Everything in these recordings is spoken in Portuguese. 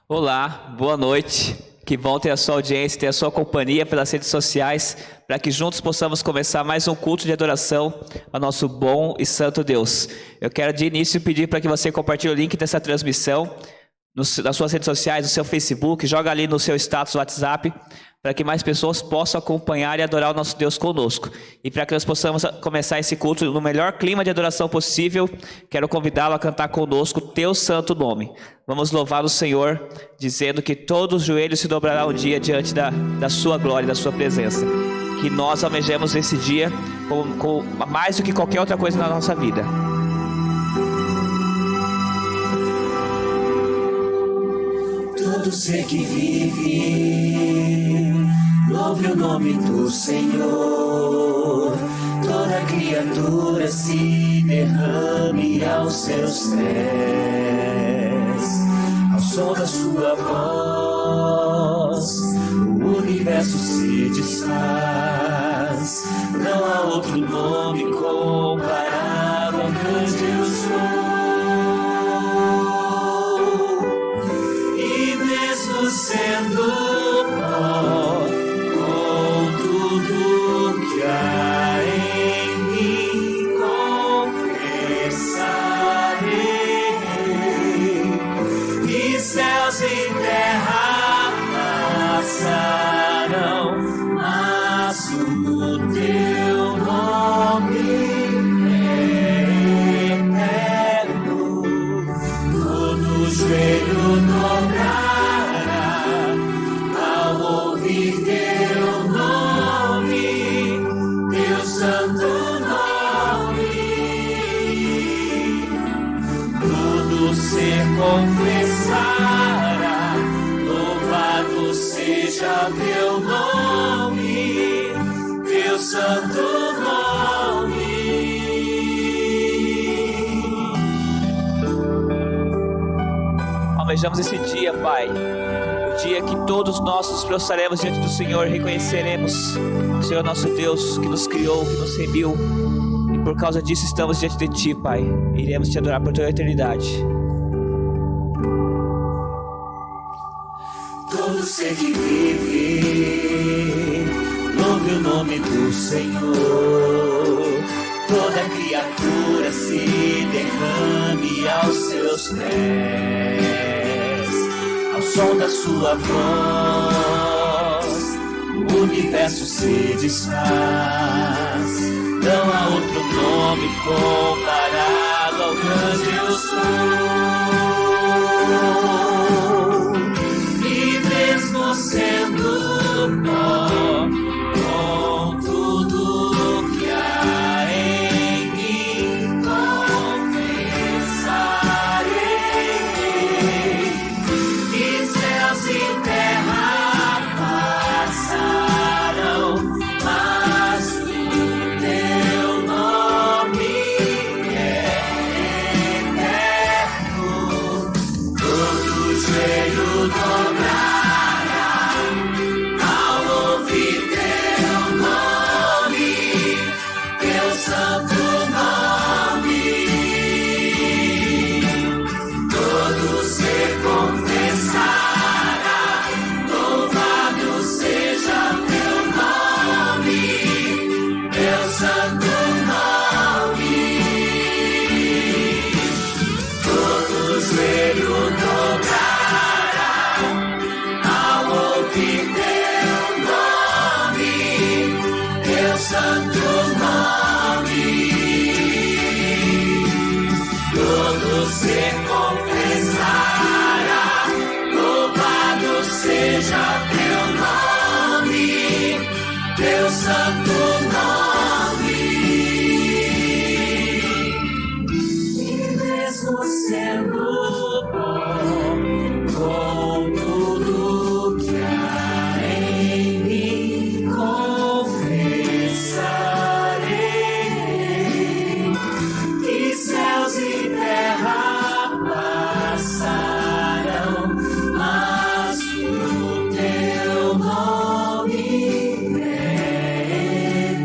Olá, boa noite. Que bom ter a sua audiência, ter a sua companhia pelas redes sociais, para que juntos possamos começar mais um culto de adoração ao nosso bom e santo Deus. Eu quero de início pedir para que você compartilhe o link dessa transmissão nas suas redes sociais, no seu Facebook, joga ali no seu status WhatsApp, para que mais pessoas possam acompanhar e adorar o nosso Deus conosco. E para que nós possamos começar esse culto no melhor clima de adoração possível, quero convidá-lo a cantar conosco o Teu Santo Nome. Vamos louvar o Senhor, dizendo que todos os joelhos se dobrarão um dia diante da sua glória, da sua presença. Que nós almejemos esse dia com mais do que qualquer outra coisa na nossa vida. Todo ser que vive, louve o nome do Senhor. Toda criatura se derrame aos seus pés. Ao som da sua voz, o universo se desfaz. Não há outro nome comparado ao grande eu sou. Sendo pó, com tudo que há em mim, confessarei. E céus e terra passarão, mas o teu nome é eterno. Todo joelho dobrará teu nome, teu santo nome. Todo ser confessará, louvado seja teu nome, teu santo nome. Almejamos esse dia, Pai, dia que todos nós nos prostraremos diante do Senhor, reconheceremos o Senhor nosso Deus, que nos criou, que nos remiu, e por causa disso estamos diante de Ti, Pai. Iremos Te adorar por toda a eternidade. Todo ser que vive, louve o nome do Senhor. Toda criatura se derrame aos seus pés. Ao som da sua voz, o universo se desfaz. Não há outro nome comparado ao grande eu sou. E mesmo sendo pó, com tudo que há em mim, confessarei. E céus e terra passarão, mas o teu nome é eterno. Todo joelho dobrará ao ouvir teu nome, teu santo nome. Todo ser confessará, louvado seja teu nome, teu santo nome. Todo joelho dobrará ao ouvir teu nome, teu santo nome. Todo ser confessará, louvado seja teu nome, teu santo nome. E mesmo sendo pó, com tudo que há em mim, confessarei. E céus e terra passarão, mas o teu nome é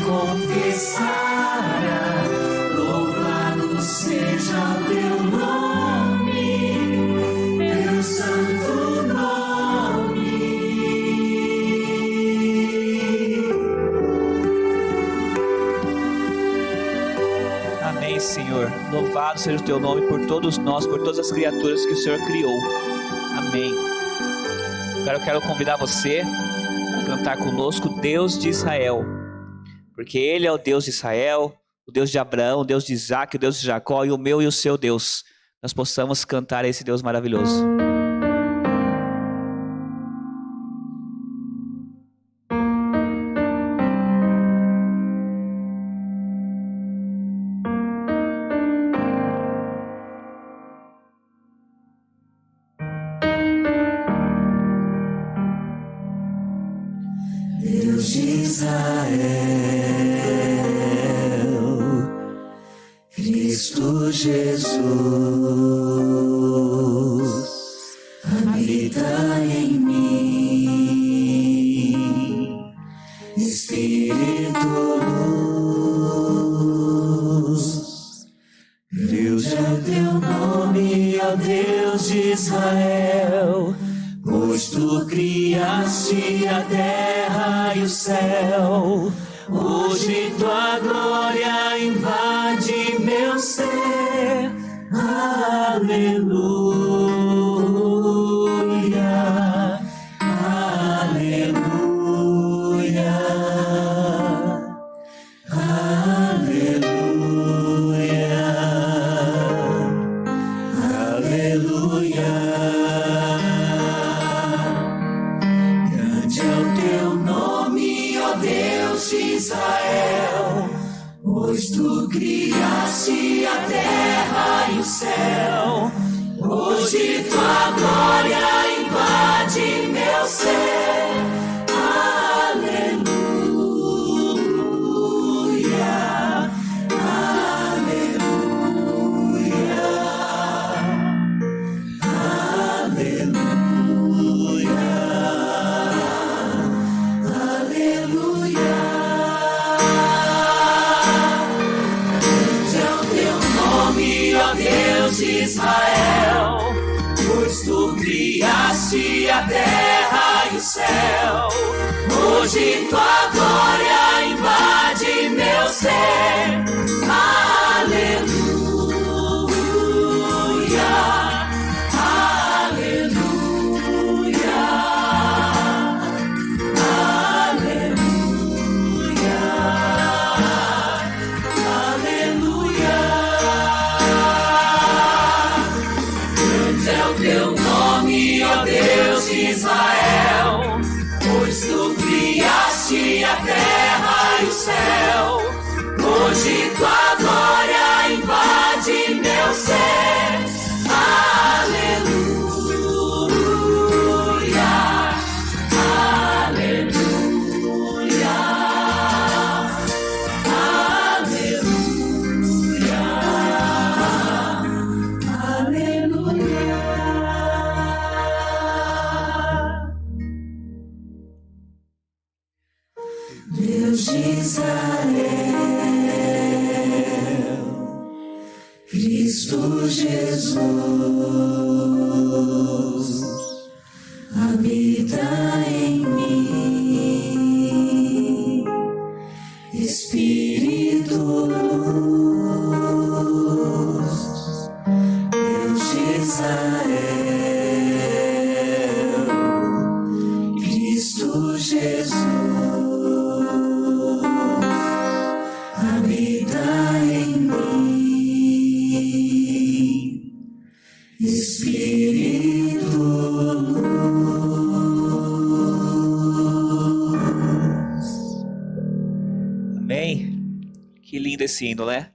confessará. Louvado seja o teu nome, teu santo nome. Amém, Senhor. Louvado seja o teu nome por todos nós, por todas as criaturas que o Senhor criou. Amém. Agora eu quero convidar você a cantar conosco Deus de Israel, porque Ele é o Deus de Israel, o Deus de Abraão, o Deus de Isaac, o Deus de Jacó e o meu e o seu Deus. Nós possamos cantar a esse Deus maravilhoso. Deus de Israel, Cristo Jesus, habita em mim, Espírito luz. Deus é o teu nome, ó Deus de Israel, pois tu criaste a terra e o céu. Hoje tua glória invade meu ser. Aleluia, aleluia, aleluia, aleluia. Grande é o teu nome, ó Deus de Israel, pois tu criaste a terra e o céu. Hoje tua glória invade meu ser. Aleluia, aleluia, aleluia, aleluia. É o teu nome, ó Deus de Israel, pois tu criaste a terra e o céu. Hoje tua glória invade meu ser. Aleluia, aleluia, aleluia, aleluia. Grande é o teu nome, ó Deus de Israel, pois tu criaste a terra e o céu. Hoje tua glória invade meu ser. Aleluia, aleluia, aleluia, aleluia. Deus de Israel, Cristo Jesus, habita em mim, Espírito luz. Deus de Israel, Cristo Jesus, habita em mim, Espírito luz. Amém? Que lindo esse hino, né?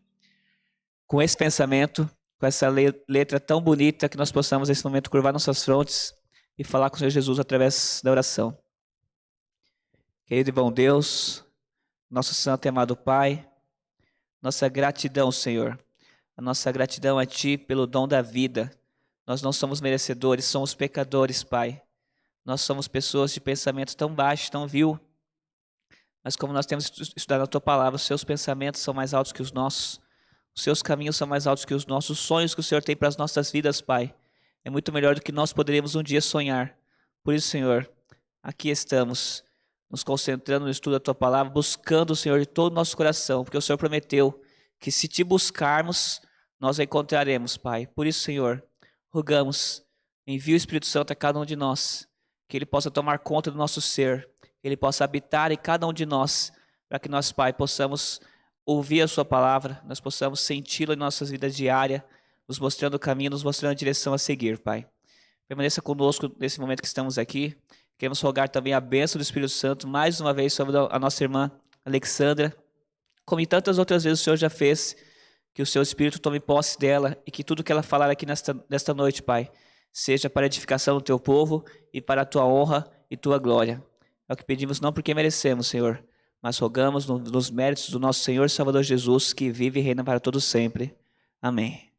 Com esse pensamento, com essa letra tão bonita, que nós possamos nesse momento curvar nossas frontes e falar com o Senhor Jesus através da oração. Querido e bom Deus, nosso santo e amado Pai, nossa gratidão, Senhor. A nossa gratidão a Ti pelo dom da vida. Nós não somos merecedores, somos pecadores, Pai. Nós somos pessoas de pensamento tão baixo, tão vil. Mas como nós temos estudado a Tua palavra, os Seus pensamentos são mais altos que os nossos. Os Seus caminhos são mais altos que os nossos. Os sonhos que o Senhor tem para as nossas vidas, Pai, é muito melhor do que nós poderíamos um dia sonhar. Por isso, Senhor, aqui estamos, nos concentrando no estudo da Tua palavra, buscando o Senhor de todo o nosso coração, porque o Senhor prometeu que se Te buscarmos, nós a encontraremos, Pai. Por isso, Senhor, rogamos, envia o Espírito Santo a cada um de nós, que Ele possa tomar conta do nosso ser, que Ele possa habitar em cada um de nós, para que nós, Pai, possamos ouvir a Sua palavra, nós possamos senti-la em nossas vidas diárias, nos mostrando o caminho, nos mostrando a direção a seguir, Pai. Permaneça conosco nesse momento que estamos aqui. Queremos rogar também a bênção do Espírito Santo, mais uma vez, sobre a nossa irmã Alexandra, como em tantas outras vezes o Senhor já fez, que o Seu Espírito tome posse dela e que tudo que ela falar aqui nesta noite, Pai, seja para a edificação do Teu povo e para a Tua honra e Tua glória. É o que pedimos não porque merecemos, Senhor, mas rogamos nos méritos do nosso Senhor e Salvador Jesus, que vive e reina para todos sempre. Amém.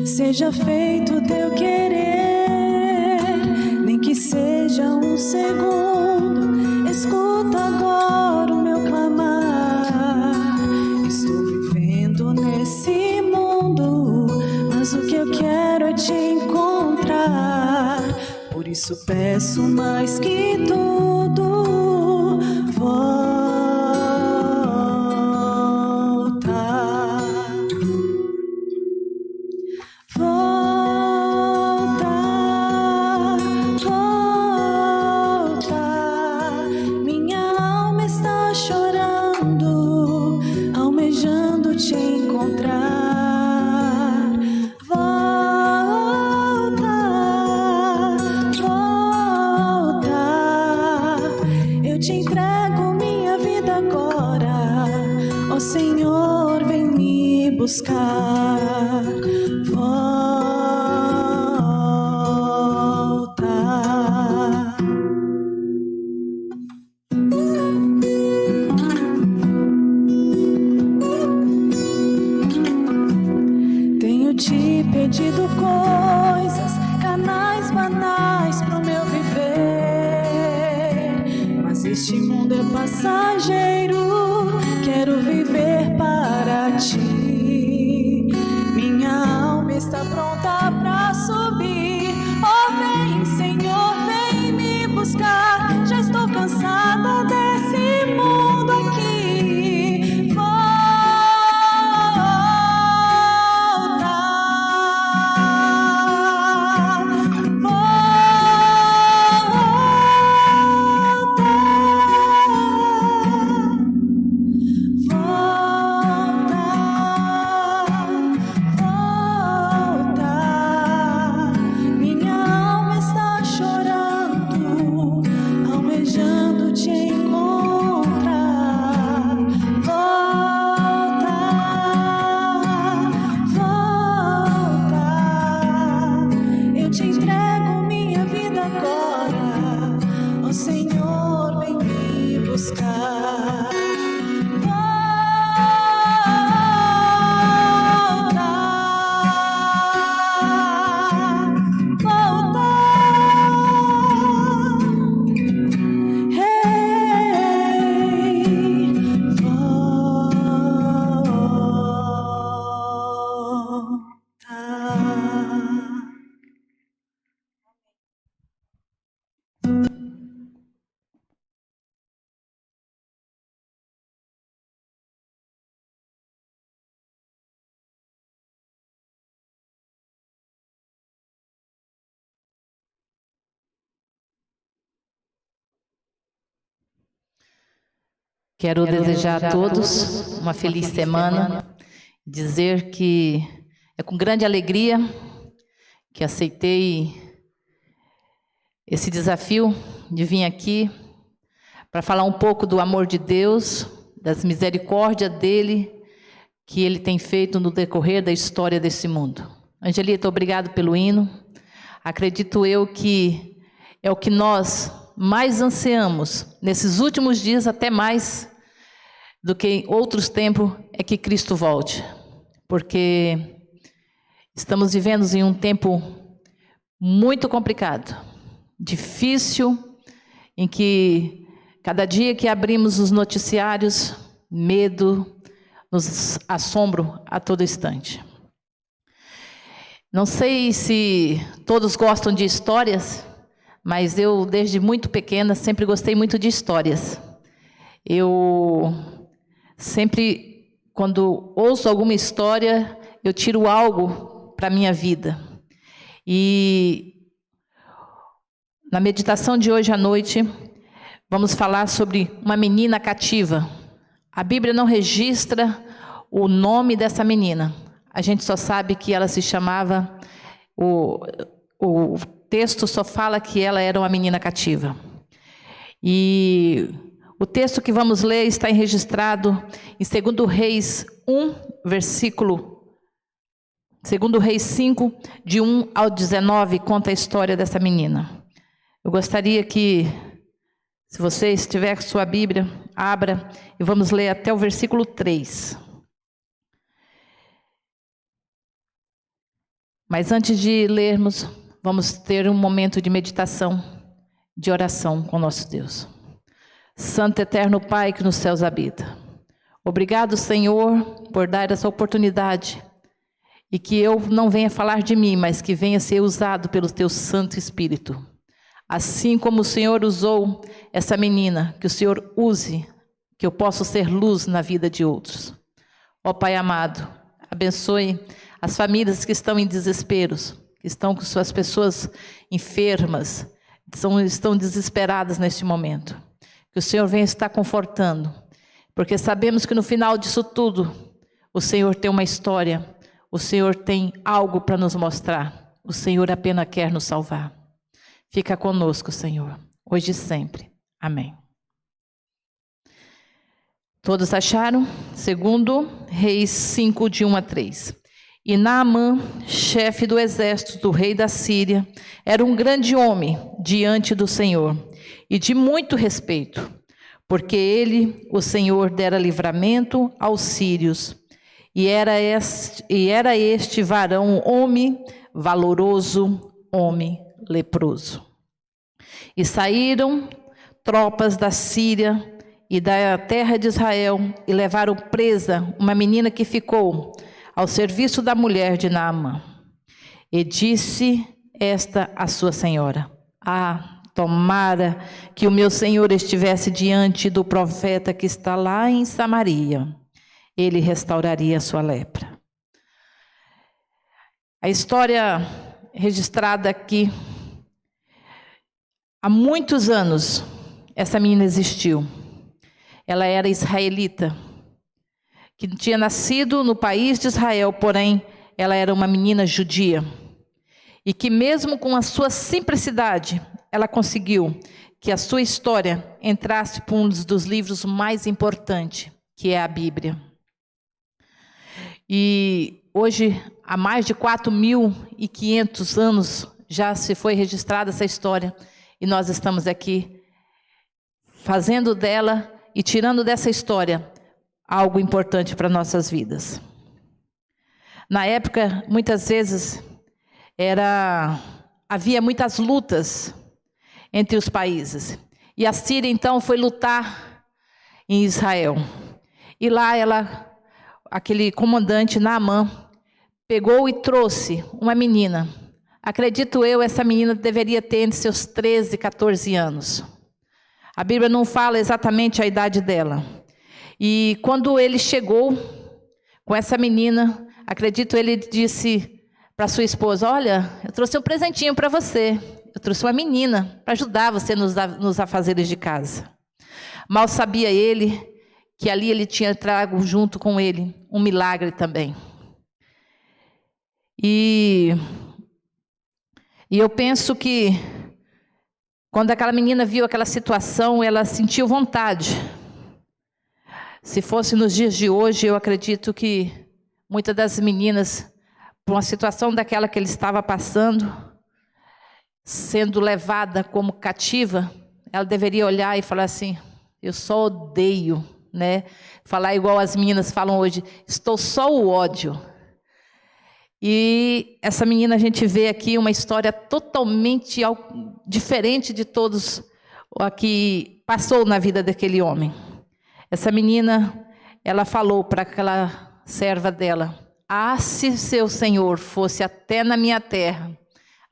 Seja feito Teu querer, nem que seja um segundo. Escuta agora o meu clamar. Estou vivendo nesse mundo, mas o que eu quero é Te encontrar. Por isso peço mais que tudo, volta. Buscar, volta. Tenho Te pedido coisas, canais banais pro meu viver, mas este mundo é passageiro. Quero viver para Ti. Está pronta pra subir. Oh, vem, Senhor, vem me buscar. Já estou cansada desse mundo aqui. Volta, volta, volta. Quero desejar a todos uma feliz semana, dizer que é com grande alegria que aceitei esse desafio de vir aqui para falar um pouco do amor de Deus, das misericórdias dele, que ele tem feito no decorrer da história desse mundo. Angelita, obrigado pelo hino. Acredito eu que é o que nós mais ansiamos nesses últimos dias, até mais do que em outros tempos, é que Cristo volte. Porque estamos vivendo em um tempo muito complicado, difícil, em que cada dia que abrimos os noticiários, medo nos assombra a todo instante. Não sei se todos gostam de histórias, mas eu, desde muito pequena, sempre gostei muito de histórias. Eu sempre, quando ouço alguma história, eu tiro algo para a minha vida. E na meditação de hoje à noite, vamos falar sobre uma menina cativa. A Bíblia não registra o nome dessa menina. A gente só sabe que ela se chamava... O texto só fala que ela era uma menina cativa. E o texto que vamos ler está registrado em 2 Reis 1, versículo... 2 Reis 5, de 1 ao 19, conta a história dessa menina. Eu gostaria que, se você estiver com sua Bíblia, abra e vamos ler até o versículo 3. Mas antes de lermos, vamos ter um momento de meditação, de oração com nosso Deus. Santo eterno Pai que nos céus habita. Obrigado, Senhor, por dar essa oportunidade e que eu não venha falar de mim, mas que venha ser usado pelo Teu Santo Espírito. Assim como o Senhor usou essa menina, que o Senhor use, que eu possa ser luz na vida de outros. Ó Pai amado, abençoe as famílias que estão em desesperos, que estão com suas pessoas enfermas, estão desesperadas neste momento. Que o Senhor venha estar confortando, porque sabemos que no final disso tudo, o Senhor tem uma história, o Senhor tem algo para nos mostrar, o Senhor apenas quer nos salvar. Fica conosco, Senhor, hoje e sempre. Amém. Todos acharam? 2 Reis 5, de 1 a 3. E Naamã, chefe do exército do rei da Síria, era um grande homem diante do Senhor e de muito respeito, porque ele, o Senhor, dera livramento aos sírios. E era este varão homem valoroso, homem leproso. E saíram tropas da Síria e da terra de Israel e levaram presa uma menina que ficou ao serviço da mulher de Naamã. E disse esta à sua senhora: Ah, tomara que o meu senhor estivesse diante do profeta que está lá em Samaria. Ele restauraria a sua lepra. A história registrada aqui, há muitos anos, essa menina existiu. Ela era israelita, que tinha nascido no país de Israel, porém, ela era uma menina judia. E que mesmo com a sua simplicidade, ela conseguiu que a sua história entrasse para um dos livros mais importantes, que é a Bíblia. E hoje, há mais de 4.500 anos, já se foi registrada essa história, e nós estamos aqui fazendo dela e tirando dessa história algo importante para nossas vidas. Na época, muitas vezes, havia muitas lutas entre os países. E a Síria, então, foi lutar em Israel. E lá aquele comandante, Naamã, pegou e trouxe uma menina. Acredito eu, essa menina deveria ter entre seus 13 e 14 anos. A Bíblia não fala exatamente a idade dela. E quando ele chegou com essa menina, acredito ele disse para sua esposa: olha, eu trouxe um presentinho para você. Eu trouxe uma menina para ajudar você nos afazeres de casa. Mal sabia ele que ali ele tinha trago junto com ele um milagre também. E eu penso que quando aquela menina viu aquela situação, ela sentiu vontade. Se fosse nos dias de hoje, eu acredito que muitas das meninas, por uma situação daquela que ele estava passando, sendo levada como cativa, ela deveria olhar e falar assim: eu só odeio, né? Falar igual as meninas falam hoje, estou só o ódio. E essa menina, a gente vê aqui uma história totalmente diferente de todos o que passou na vida daquele homem. Essa menina, ela falou para aquela serva dela: ah, se seu Senhor fosse até na minha terra,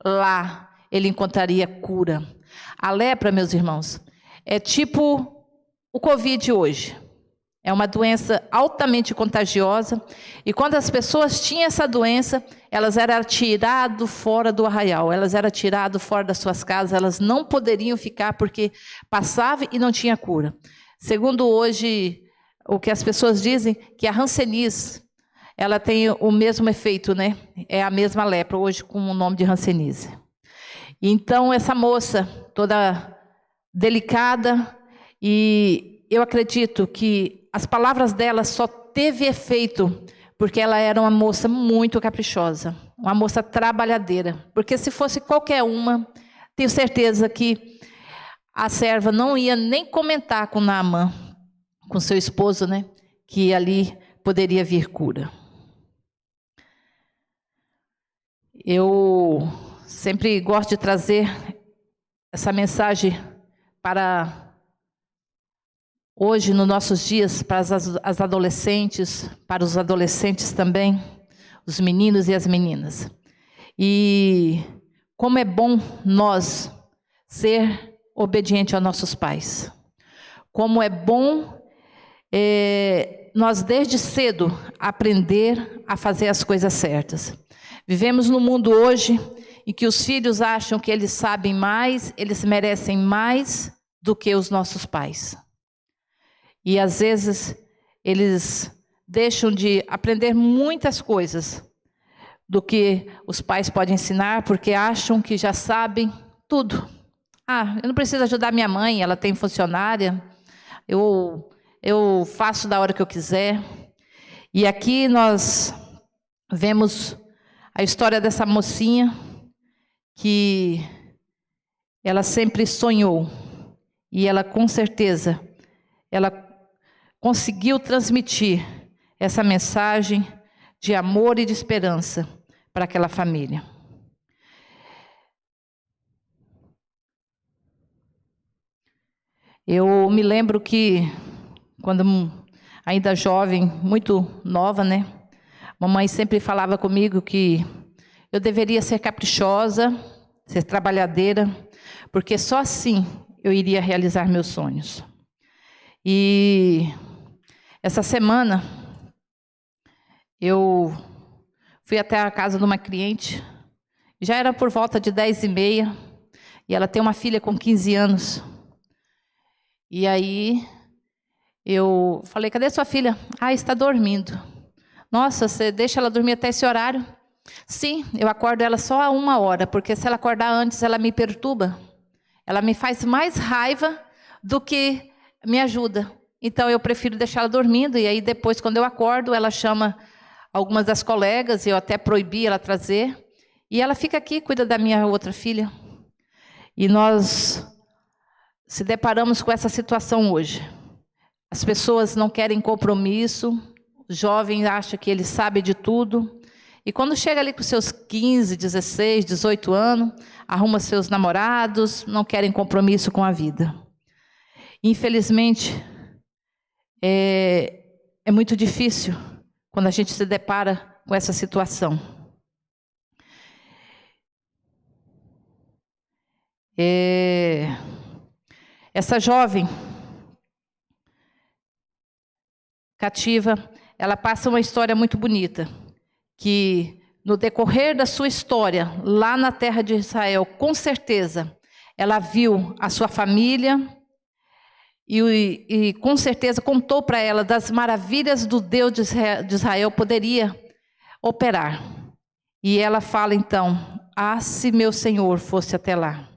lá ele encontraria cura. A lepra, meus irmãos, é tipo o Covid hoje. É uma doença altamente contagiosa, e quando as pessoas tinham essa doença, elas eram tiradas fora do arraial, elas eram tiradas fora das suas casas, elas não poderiam ficar porque passava e não tinha cura. Segundo hoje, o que as pessoas dizem, que a hanseníase, ela tem o mesmo efeito, né? É a mesma lepra, hoje com o nome de hanseníase. Então, essa moça, toda delicada, e eu acredito que as palavras dela só teve efeito porque ela era uma moça muito caprichosa, uma moça trabalhadeira. Porque se fosse qualquer uma, tenho certeza que a serva não ia nem comentar com Naamã, com seu esposo, né, que ali poderia vir cura. Eu sempre gosto de trazer essa mensagem para hoje, nos nossos dias, para as adolescentes, para os adolescentes também, os meninos e as meninas. E como é bom nós ser obedientes aos nossos pais. Como é bom nós desde cedo aprender a fazer as coisas certas. Vivemos num mundo hoje em que os filhos acham que eles sabem mais, eles merecem mais do que os nossos pais. E às vezes eles deixam de aprender muitas coisas do que os pais podem ensinar, porque acham que já sabem tudo. Ah, eu não preciso ajudar minha mãe, ela tem funcionária, eu faço da hora que eu quiser. E aqui nós vemos a história dessa mocinha que ela sempre sonhou, e ela com certeza, ela conseguiu transmitir essa mensagem de amor e de esperança para aquela família. Eu me lembro que, quando ainda jovem, muito nova, né? Mamãe sempre falava comigo que eu deveria ser caprichosa, ser trabalhadeira, porque só assim eu iria realizar meus sonhos. E essa semana, eu fui até a casa de uma cliente, já era por volta de 10h30, e ela tem uma filha com 15 anos. E aí, eu falei: cadê sua filha? Ah, está dormindo. Nossa, você deixa ela dormir até esse horário? Sim, eu acordo ela só a 1h, porque se ela acordar antes, ela me perturba. Ela me faz mais raiva do que me ajuda. Então, eu prefiro deixar ela dormindo, e aí depois, quando eu acordo, ela chama algumas das colegas, eu até proibi ela trazer, e ela fica aqui, cuida da minha outra filha. E nós se deparamos com essa situação hoje. As pessoas não querem compromisso, os jovens acham que eles sabem de tudo, e quando chega ali com seus 15, 16, 18 anos, arruma seus namorados, não querem compromisso com a vida. Infelizmente, é muito difícil quando a gente se depara com essa situação. Essa jovem cativa, ela passa uma história muito bonita, que no decorrer da sua história, lá na terra de Israel, com certeza, ela viu a sua família e com certeza contou para ela das maravilhas do Deus de Israel poderia operar. E ela fala então: ah, se meu Senhor fosse até lá.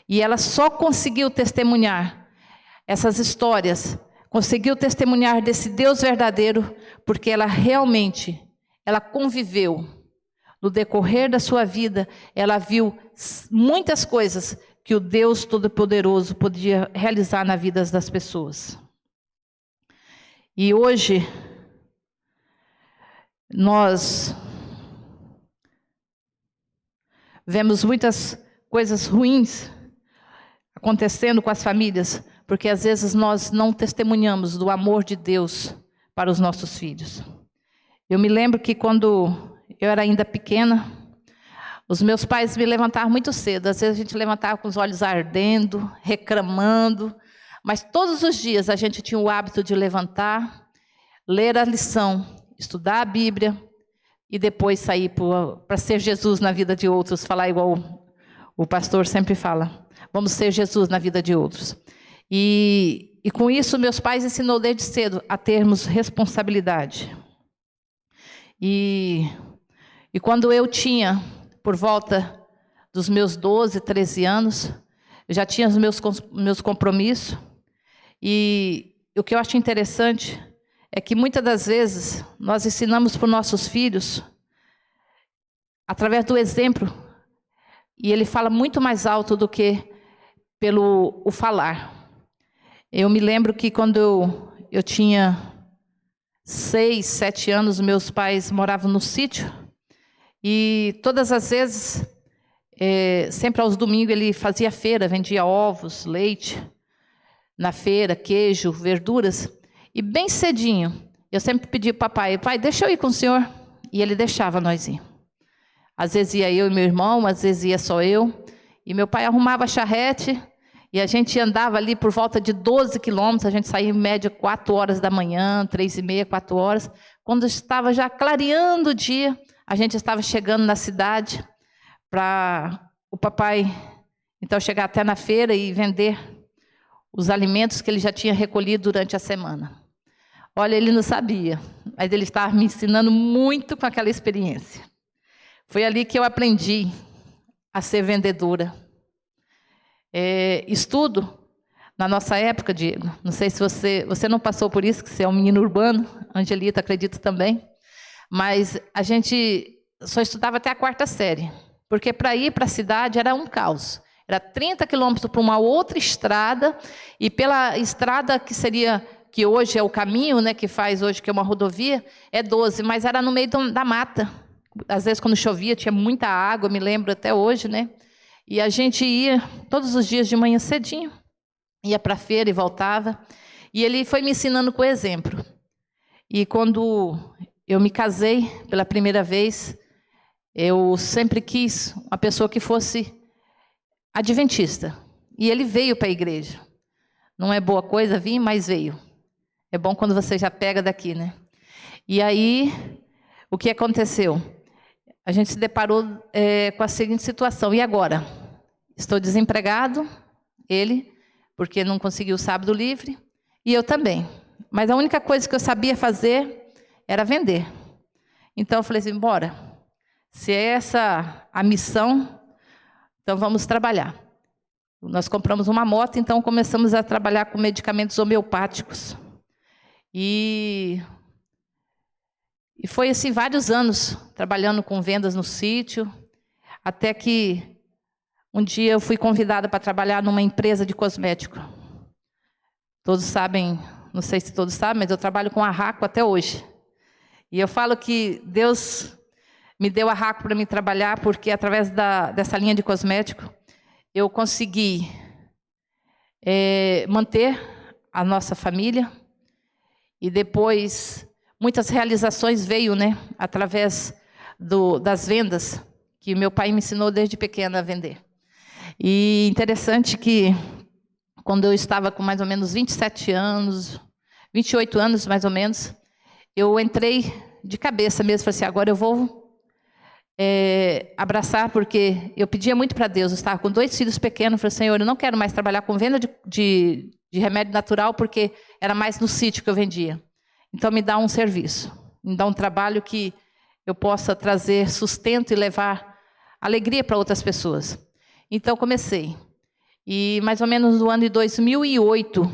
E ela só conseguiu testemunhar essas histórias, conseguiu testemunhar desse Deus verdadeiro, porque ela realmente, ela conviveu. No decorrer da sua vida, ela viu muitas coisas que o Deus Todo-Poderoso podia realizar na vida das pessoas. E hoje, nós vemos muitas coisas ruins acontecendo com as famílias, porque às vezes nós não testemunhamos do amor de Deus para os nossos filhos. Eu me lembro que quando eu era ainda pequena, os meus pais me levantavam muito cedo. Às vezes a gente levantava com os olhos ardendo, reclamando, mas todos os dias a gente tinha o hábito de levantar, ler a lição, estudar a Bíblia e depois sair para ser Jesus na vida de outros, falar igual o pastor sempre fala: vamos ser Jesus na vida de outros. E com isso meus pais ensinou desde cedo a termos responsabilidade. E quando eu tinha por volta dos meus 12, 13 anos, eu já tinha os meus compromissos. E o que eu acho interessante é que muitas das vezes nós ensinamos para os nossos filhos através do exemplo, e ele fala muito mais alto do que pelo o falar. Eu me lembro que quando eu tinha 6, 7 anos, meus pais moravam no sítio, e todas as vezes, sempre aos domingos, ele fazia feira, vendia ovos, leite na feira, queijo, verduras. E bem cedinho, eu sempre pedi para o papai: pai, deixa eu ir com o senhor. E ele deixava nós ir. Às vezes ia eu e meu irmão, às vezes ia só eu. E meu pai arrumava a charrete e a gente andava ali por volta de 12 quilômetros. A gente saía em média 4 horas da manhã, 3h30, 4 horas. Quando estava já clareando o dia, a gente estava chegando na cidade para o papai então chegar até na feira e vender os alimentos que ele já tinha recolhido durante a semana. Olha, ele não sabia, mas ele estava me ensinando muito com aquela experiência. Foi ali que eu aprendi a ser vendedora. Estudo, na nossa época, Diego, não sei se você não passou por isso, que você é um menino urbano, Angelita, acredito também, mas a gente só estudava até a 4ª série, porque para ir para a cidade era um caos. Era 30 quilômetros para uma outra estrada, e pela estrada que hoje é o caminho, né, que faz hoje, que é uma rodovia, é 12, mas era no meio da mata. Às vezes, quando chovia, tinha muita água, me lembro até hoje, né? E a gente ia todos os dias de manhã cedinho, ia para a feira e voltava. E ele foi me ensinando com exemplo. E quando eu me casei pela primeira vez, eu sempre quis uma pessoa que fosse adventista. E ele veio para a igreja. Não é boa coisa vir, mas veio. É bom quando você já pega daqui, né? E aí, o que aconteceu? A gente se deparou com a seguinte situação: e agora? Estou desempregado, ele, porque não conseguiu o sábado livre, e eu também. Mas a única coisa que eu sabia fazer era vender. Então eu falei assim: bora, se é essa a missão, então vamos trabalhar. Nós compramos uma moto, então começamos a trabalhar com medicamentos homeopáticos. E foi assim vários anos trabalhando com vendas no sítio, até que um dia eu fui convidada para trabalhar numa empresa de cosmético. Todos sabem, não sei se todos sabem, mas eu trabalho com a Raco até hoje. E eu falo que Deus me deu a Raco para me trabalhar, porque através dessa linha de cosmético eu consegui manter a nossa família. E depois, muitas realizações veio, né, através das vendas, que meu pai me ensinou desde pequena a vender. E interessante que, quando eu estava com mais ou menos 27 anos, 28 anos mais ou menos, eu entrei de cabeça mesmo, falei assim: agora eu vou abraçar, porque eu pedia muito para Deus, eu estava com 2 filhos pequenos, falei: Senhor, eu não quero mais trabalhar com venda de de remédio natural, porque era mais no sítio que eu vendia. Então, me dá um serviço, me dá um trabalho que eu possa trazer sustento e levar alegria para outras pessoas. Então, comecei. E mais ou menos no ano de 2008,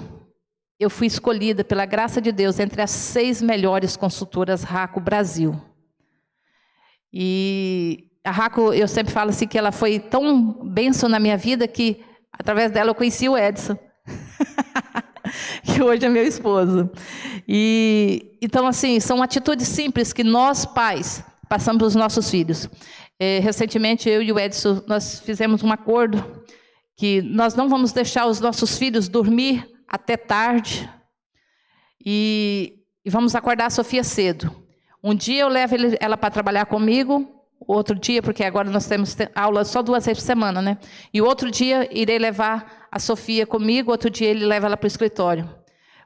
eu fui escolhida, pela graça de Deus, entre as 6 melhores consultoras RACO Brasil. E a RACO, eu sempre falo assim, que ela foi tão bênção na minha vida, que através dela eu conheci o Edson, que hoje é meu esposo. E então, assim, são atitudes simples que nós, pais, passamos para os nossos filhos. Recentemente, eu e o Edson, nós fizemos um acordo que nós não vamos deixar os nossos filhos dormir até tarde e vamos acordar a Sofia cedo. Um dia eu levo ela para trabalhar comigo, outro dia, porque agora nós temos aula só 2 vezes por semana, né? E outro dia irei levar a Sofia comigo, outro dia ele leva ela para o escritório.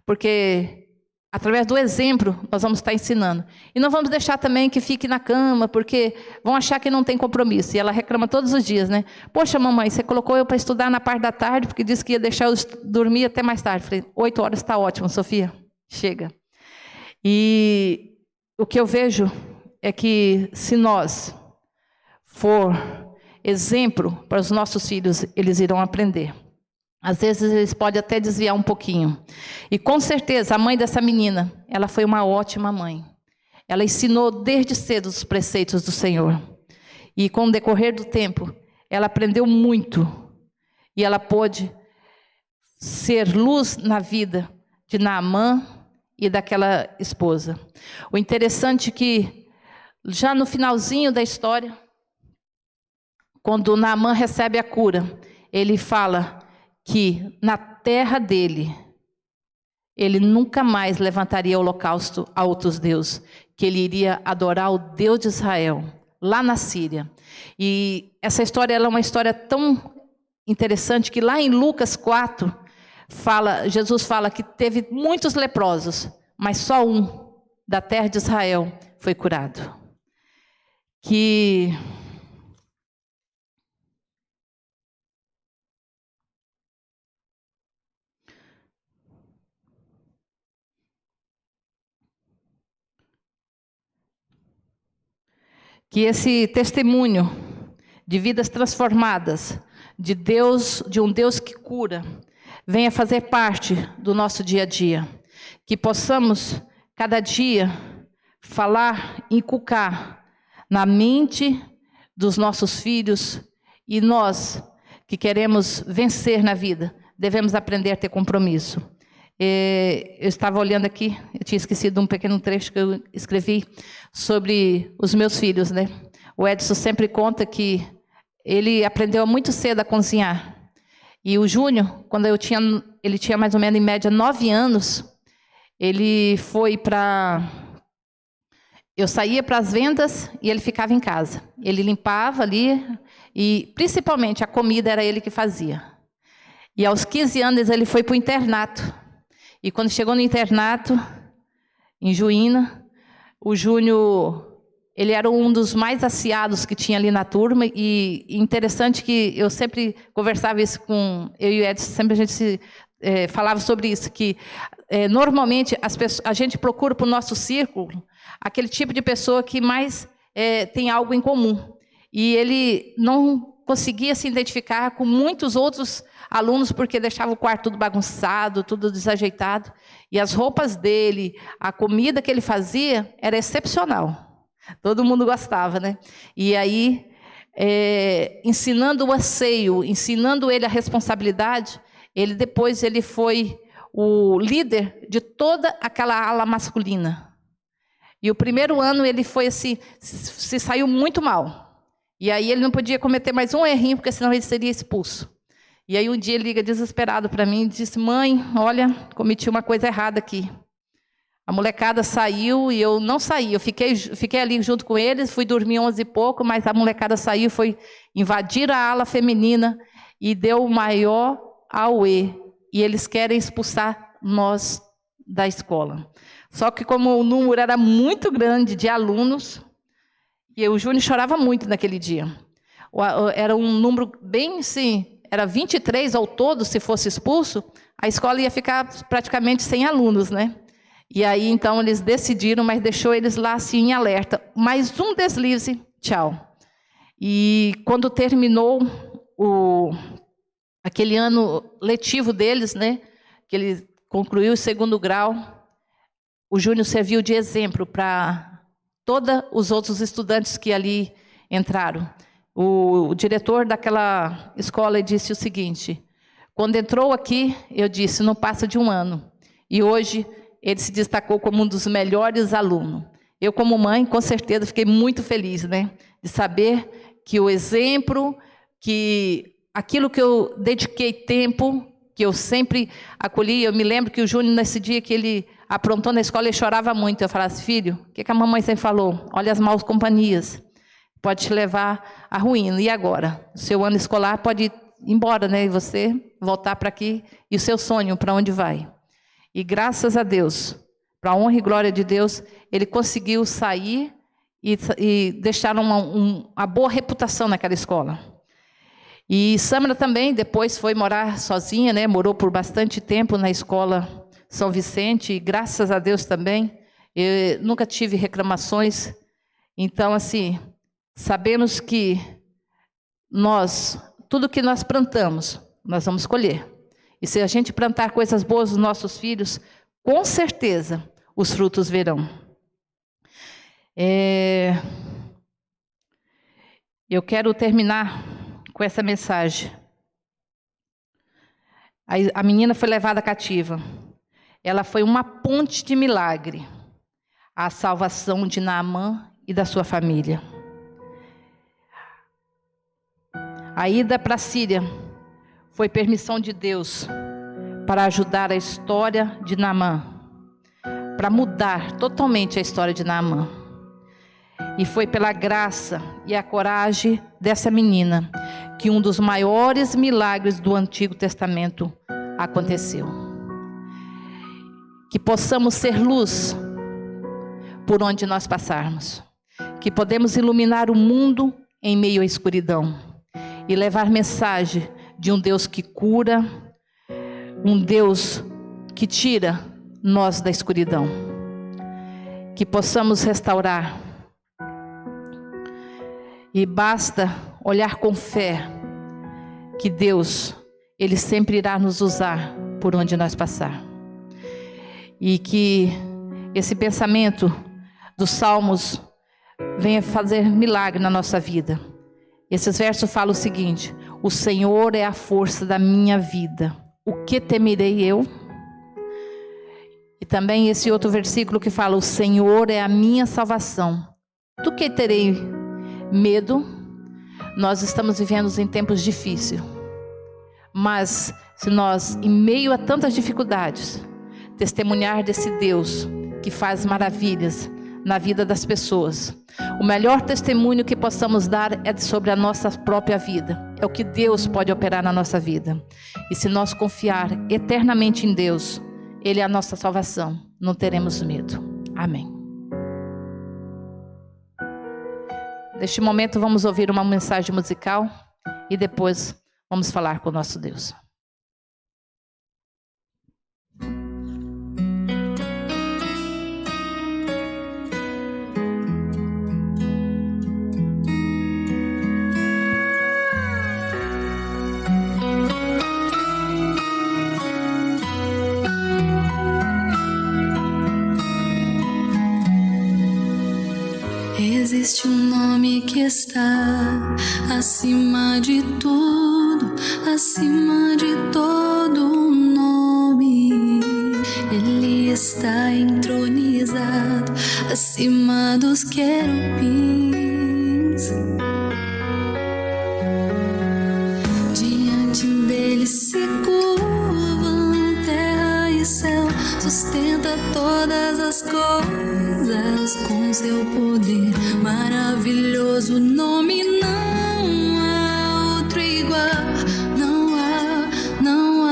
Porque através do exemplo nós vamos estar ensinando. E não vamos deixar também que fique na cama, porque vão achar que não tem compromisso. E ela reclama todos os dias, né? Poxa, mamãe, você colocou eu para estudar na parte da tarde, porque disse que ia deixar eu dormir até mais tarde. Falei, 8 horas está ótimo, Sofia, chega. E o que eu vejo é que se nós for exemplo para os nossos filhos, eles irão aprender. Às vezes eles podem até desviar um pouquinho. E com certeza a mãe dessa menina, ela foi uma ótima mãe. Ela ensinou desde cedo os preceitos do Senhor. E com o decorrer do tempo, ela aprendeu muito. E ela pôde ser luz na vida de Naamã e daquela esposa. O interessante é que, já no finalzinho da história, quando Naamã recebe a cura, ele fala que na terra dele, ele nunca mais levantaria holocausto a outros deuses, que ele iria adorar o Deus de Israel, lá na Síria. E essa história ela é uma história tão interessante, que lá em Lucas 4, Jesus fala que teve muitos leprosos, mas só um da terra de Israel foi curado. Que esse testemunho de vidas transformadas, de um Deus que cura, venha fazer parte do nosso dia a dia. Que possamos, cada dia, falar, inculcar na mente dos nossos filhos, e nós, que queremos vencer na vida, devemos aprender a ter compromisso. Eu estava olhando aqui, eu tinha esquecido um pequeno trecho que eu escrevi sobre os meus filhos, né? O Edson sempre conta que ele aprendeu muito cedo a cozinhar. E o Júnior, quando ele tinha mais ou menos em média 9 anos, ele foi para... Eu saía para as vendas e ele ficava em casa. Ele limpava ali e, principalmente, a comida era ele que fazia. E aos 15 anos ele foi para o internato. E quando chegou no internato, em Juína, o Júnior, ele era um dos mais aciados que tinha ali na turma. E interessante que eu sempre conversava isso com... Eu e o Edson, sempre a gente falava sobre isso, que normalmente a gente procura para o nosso círculo aquele tipo de pessoa que mais tem algo em comum. E ele não conseguia se identificar com muitos outros alunos, porque deixava o quarto tudo bagunçado, tudo desajeitado. E as roupas dele, a comida que ele fazia, era excepcional. Todo mundo gostava, né? E aí, ensinando o anseio, ensinando ele a responsabilidade, depois ele foi o líder de toda aquela ala masculina. E o primeiro ano ele foi assim, se saiu muito mal. E aí ele não podia cometer mais um errinho, porque senão ele seria expulso. E aí um dia ele liga desesperado para mim e disse, mãe, olha, cometi uma coisa errada aqui. A molecada saiu e eu não saí. Eu fiquei ali junto com eles, fui dormir 11 e pouco, mas a molecada saiu, foi invadir a ala feminina e deu o maior auê. E eles querem expulsar nós da escola. Só que como o número era muito grande de alunos, e o Júnior chorava muito naquele dia. Era um número bem, assim, era 23 ao todo, se fosse expulso, a escola ia ficar praticamente sem alunos, né? E aí, então, eles decidiram, mas deixou eles lá, assim, em alerta. Mais um deslize, tchau. E quando terminou aquele ano letivo deles, né? Que ele concluiu o 2º grau, o Júnior serviu de exemplo para todos os outros estudantes que ali entraram. O diretor daquela escola disse o seguinte: quando entrou aqui, eu disse, não passa de um ano. E hoje ele se destacou como um dos melhores alunos. Eu, como mãe, com certeza fiquei muito feliz, né? De saber que o exemplo, que aquilo que eu dediquei tempo, que eu sempre acolhi. Eu me lembro que o Júnior, nesse dia que ele aprontou na escola, ele chorava muito. Eu falava assim, filho, o que a mamãe sempre falou? Olha as maus companhias, pode te levar à ruína. E agora? O seu ano escolar pode ir embora, né? E você voltar para aqui. E o seu sonho, para onde vai? E graças a Deus, para a honra e glória de Deus, ele conseguiu sair e deixar uma boa reputação naquela escola. E Samara também depois foi morar sozinha, né? Morou por bastante tempo na escola São Vicente, e graças a Deus também, eu nunca tive reclamações. Então, assim, sabemos que tudo que nós plantamos, nós vamos colher. E se a gente plantar coisas boas nos nossos filhos, com certeza os frutos virão. Eu quero terminar com essa mensagem. A menina foi levada cativa. Ela foi uma ponte de milagre à salvação de Naamã e da sua família. A ida para a Síria foi permissão de Deus para ajudar a história de Naamã, para mudar totalmente a história de Naamã. E foi pela graça e a coragem dessa menina que um dos maiores milagres do Antigo Testamento aconteceu. Que possamos ser luz por onde nós passarmos. Que podemos iluminar o mundo em meio à escuridão. E levar mensagem de um Deus que cura, um Deus que tira nós da escuridão. Que possamos restaurar. E basta olhar com fé que Deus, Ele sempre irá nos usar por onde nós passar. E que esse pensamento dos Salmos venha fazer milagre na nossa vida. Esses versos falam o seguinte: o Senhor é a força da minha vida, o que temerei eu? E também esse outro versículo que fala: o Senhor é a minha salvação, do que terei medo? Nós estamos vivendo em tempos difíceis, mas se nós, em meio a tantas dificuldades, testemunhar desse Deus que faz maravilhas na vida das pessoas, o melhor testemunho que possamos dar é sobre a nossa própria vida. É o que Deus pode operar na nossa vida. E se nós confiar eternamente em Deus, Ele é a nossa salvação, não teremos medo. Amém. Neste momento vamos ouvir uma mensagem musical e depois vamos falar com o nosso Deus. Existe um nome que está acima de tudo, acima de todo nome. Ele está entronizado acima dos querubins. Diante dele se curvam terra e céu, sustenta todas as coisas com seu poder maravilhoso. Nome não há outro igual, não há.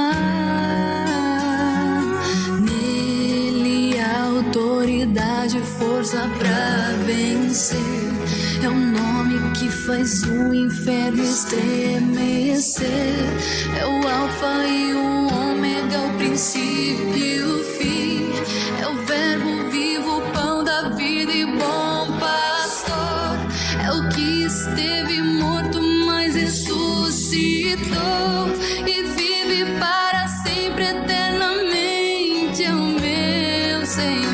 Nele há autoridade e força pra vencer. É o nome que faz o inferno estremecer. É o alfa e o ômega, o princípio e o fim. É o verbo vivo, o pão da vida e bom pastor. É o que esteve morto, mas ressuscitou e vive para sempre eternamente. É o meu Senhor.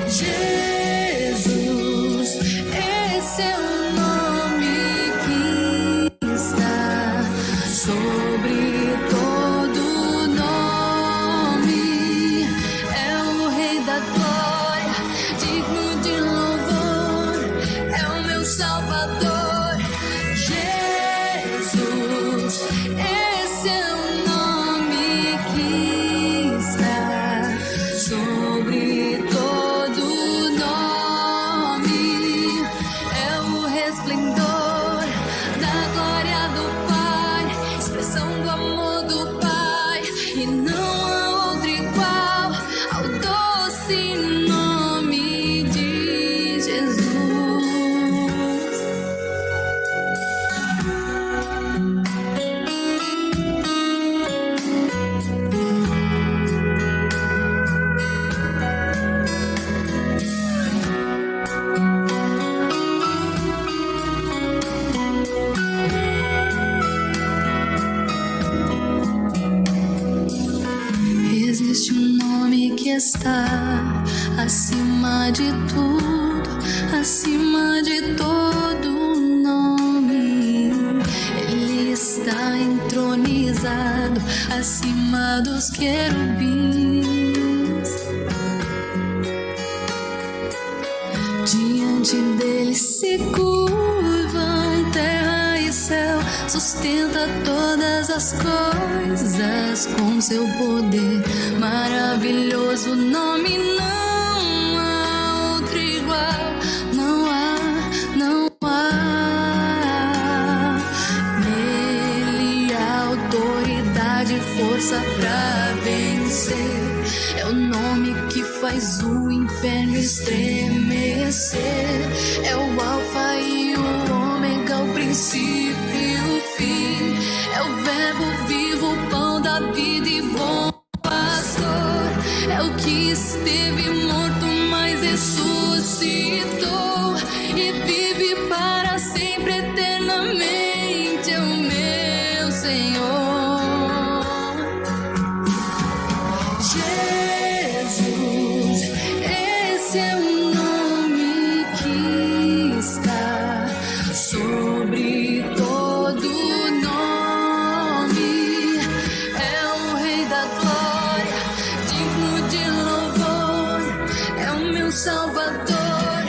Jesus, esse é o nome que está sobre todo nome. É o Rei da glória, digno de louvor. É o meu Salvador. Jesus, esse é o nome que está sobre todo nome. É o resplendor da glória do Pai, expressão do amor do Pai, e não há outro igual ao doce nome de Jesus. Existe um nome que está acima de tudo, acima de todo nome. Ele está entronizado acima dos querubins. Diante dele se curvam terra e céu, sustenta todas as coisas com seu poder. Maravilhoso nome, não há outro igual, não há, não há. Nele há autoridade e força pra vencer. É o nome que faz o inferno estremecer. É o alfa e o ômega, o princípio e o fim. É o verbo vivo, o pão da vida e bom pastor. É o que esteve morto, mas ressuscitou e vive para sempre eternamente. É o meu Senhor. Jesus, esse é o nome que está sobre todo nome. É o Rei da glória, digno de louvor. É o meu Salvador.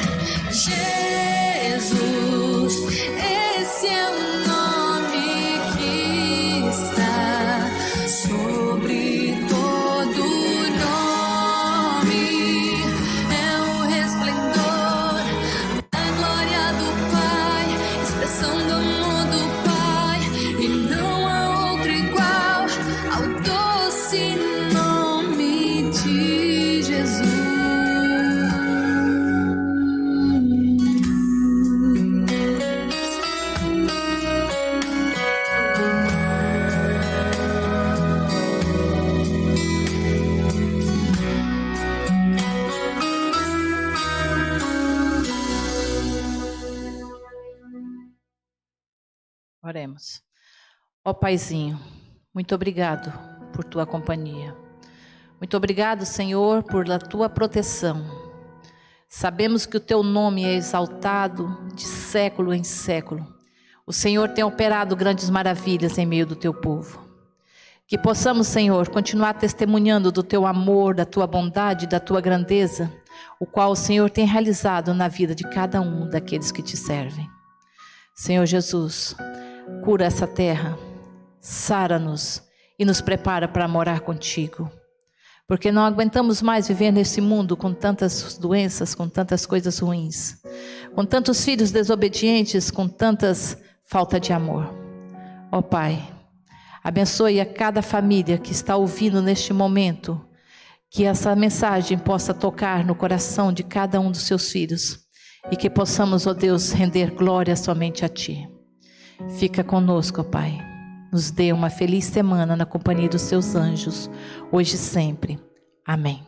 Jesus, esse é o nome que está sobre todo nome. É o resplendor da glória do Pai, expressão do amor do Pai, e não há outro igual ao doce nome de Jesus. Oremos. Ó Paizinho, muito obrigado por tua companhia. Muito obrigado, Senhor, por a tua proteção. Sabemos que o teu nome é exaltado de século em século. O Senhor tem operado grandes maravilhas em meio do teu povo. Que possamos, Senhor, continuar testemunhando do teu amor, da tua bondade, da tua grandeza, o qual o Senhor tem realizado na vida de cada um daqueles que te servem. Senhor Jesus, cura essa terra, sara-nos e nos prepara para morar contigo. Porque não aguentamos mais viver nesse mundo com tantas doenças, com tantas coisas ruins, com tantos filhos desobedientes, com tantas falta de amor. Ó Pai, abençoe a cada família que está ouvindo neste momento Que essa mensagem possa tocar no coração de cada um dos seus filhos e que possamos, ó Deus, render glória somente a Ti. Fica conosco, ó Pai. Nos dê uma feliz semana na companhia dos Seus anjos, hoje e sempre. Amém.